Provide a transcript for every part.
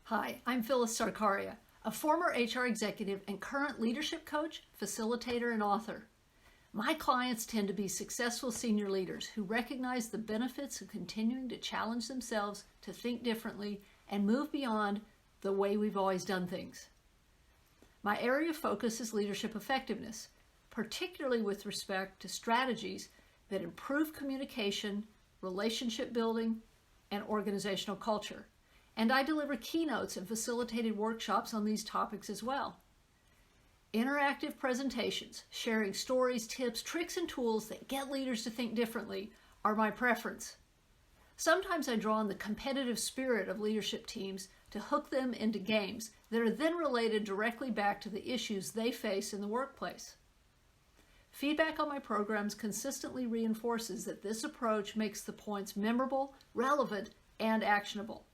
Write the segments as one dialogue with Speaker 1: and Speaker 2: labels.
Speaker 1: Hi, I'm Phyllis Sarkaria, a former HR executive and current leadership coach, facilitator, and author. My clients tend to be successful senior leaders who recognize the benefits of continuing to challenge themselves to think differently and move beyond the way we've always done things. My area of focus is leadership effectiveness, particularly with respect to strategies that improve communication, relationship building, and organizational culture. And I deliver keynotes and facilitated workshops on these topics as well. Interactive presentations, sharing stories, tips, tricks, and tools that get leaders to think differently are my preference. Sometimes I draw on the competitive spirit of leadership teams to hook them into games that are then related directly back to the issues they face in the workplace. Feedback on my programs consistently reinforces that this approach makes the points memorable, relevant, and actionable.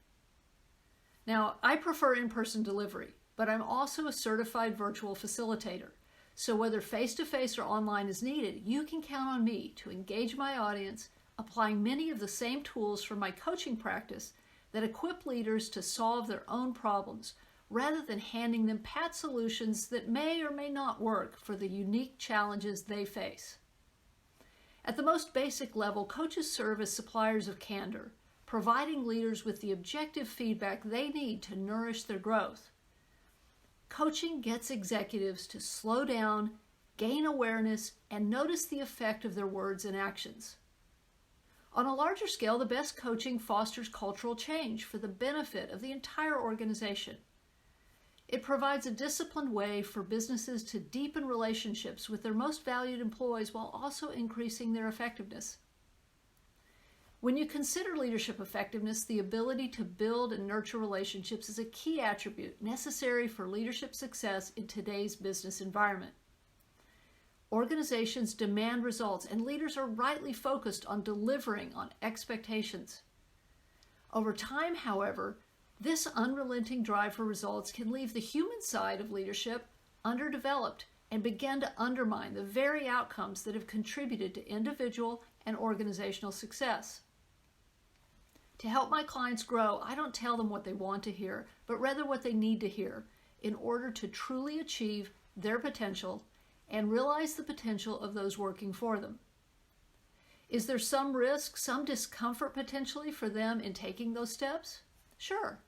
Speaker 1: Now, I prefer in-person delivery, but I'm also a certified virtual facilitator. So whether face-to-face or online is needed, you can count on me to engage my audience, applying many of the same tools from my coaching practice that equip leaders to solve their own problems, rather than handing them pat solutions that may or may not work for the unique challenges they face. At the most basic level, coaches serve as suppliers of candor, providing leaders with the objective feedback they need to nourish their growth. Coaching gets executives to slow down, gain awareness, and notice the effect of their words and actions. On a larger scale, the best coaching fosters cultural change for the benefit of the entire organization. It provides a disciplined way for businesses to deepen relationships with their most valued employees while also increasing their effectiveness. When you consider leadership effectiveness, the ability to build and nurture relationships is a key attribute necessary for leadership success in today's business environment. Organizations demand results, and leaders are rightly focused on delivering on expectations. Over time, however, this unrelenting drive for results can leave the human side of leadership underdeveloped and begin to undermine the very outcomes that have contributed to individual and organizational success. To help my clients grow, I don't tell them what they want to hear, but rather what they need to hear in order to truly achieve their potential and realize the potential of those working for them. Is there some risk, some discomfort potentially for them in taking those steps? Sure.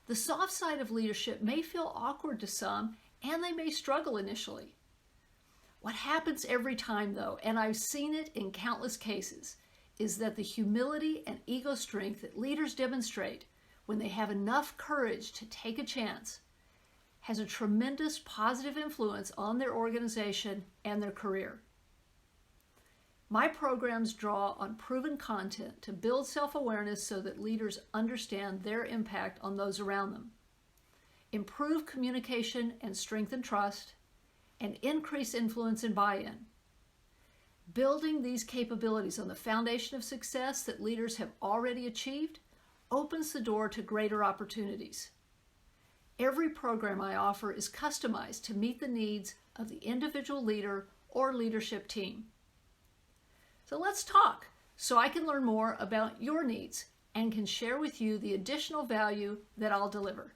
Speaker 1: The soft side of leadership may feel awkward to some, and they may struggle initially. What happens every time, though, and I've seen it in countless cases, is that the humility and ego strength that leaders demonstrate when they have enough courage to take a chance has a tremendous positive influence on their organization and their career. My programs draw on proven content to build self-awareness so that leaders understand their impact on those around them, improve communication and strengthen trust, and increase influence and buy-in. Building these capabilities on the foundation of success that leaders have already achieved opens the door to greater opportunities. Every program I offer is customized to meet the needs of the individual leader or leadership team. So let's talk so I can learn more about your needs and can share with you the additional value that I'll deliver.